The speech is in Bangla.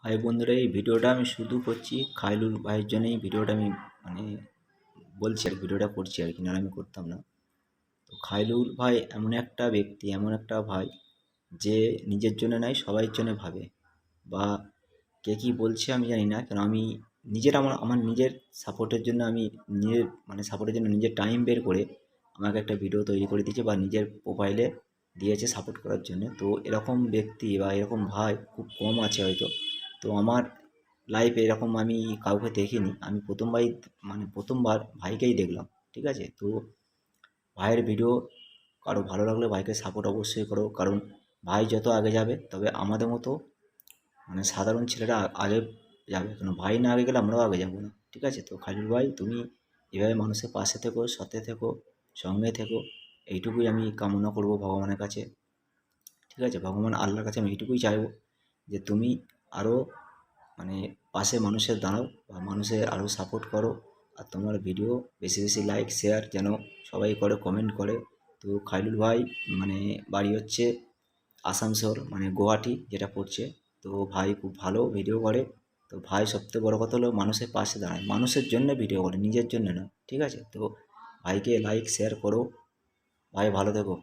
হাই বন্ধুরা, এই ভিডিওটা আমি শুধু করছি খাইলুল ভাইয়ের জন্য। এই ভিডিওটা আমি মানে বলছি আর ভিডিওটা করছি আর কি, না আমি করতাম না। তো খাইলুল ভাই এমন একটা ব্যক্তি, এমন একটা ভাই যে নিজের জন্য নয় সবাই জন্য ভাবে। বা কে কী বলছে আমি জানি না, কেন আমি নিজের আমার আমার নিজের সাপোর্টের জন্য আমি নিজের সাপোর্টের জন্য নিজের টাইম বের করে আমাকে একটা ভিডিও তৈরি করে দিয়েছে বা নিজের প্রোফাইলে দিয়েছে সাপোর্ট করার জন্য। তো এরকম ব্যক্তি বা এরকম ভাই খুব কম আছে হয়তো। তো আমার লাইফে এরকম আমি কাউকে দেখিনি। আমি প্রথমবার ভাইকেই দেখলাম। ঠিক আছে? তো ভাইয়ের ভিডিও কারো ভালো লাগলে ভাইকে সাপোর্ট অবশ্যই করো, কারণ ভাই যত আগে যাবে তবে আমাদের মতো সাধারণ ছেলেরা আগে যাবে, কেন ভাই না আগে গেলে আমরাও আগে যাবো না। ঠিক আছে? তো খালিল ভাই, তুমি এভাবে মানুষের পাশে থেকো, সাথে থেকো, সঙ্গে থেকো, এইটুকুই আমি কামনা করব ভগবানের কাছে। ঠিক আছে? ভগবান আল্লাহর কাছে আমি এইটুকুই চাইবো যে তুমি আরও মানে পাশে মানুষের দাঁড়াও বা মানুষের আরও সাপোর্ট করো। আর তোমার ভিডিও বেশি বেশি লাইক শেয়ার যেন সবাই করে, কমেন্ট করে। তো খাইলুল ভাই বাড়ি হচ্ছে আসানসোল, গুয়াহাটি যেটা পড়ছে। তো ভাই খুব ভালো ভিডিও করে। তো ভাই সবথেকে বড় কথা হলো মানুষের পাশে দাঁড়ায়, মানুষের জন্য ভিডিও করে, নিজের জন্য না। ঠিক আছে? তো ভাইকে লাইক শেয়ার করো। ভাই ভালো থেকো।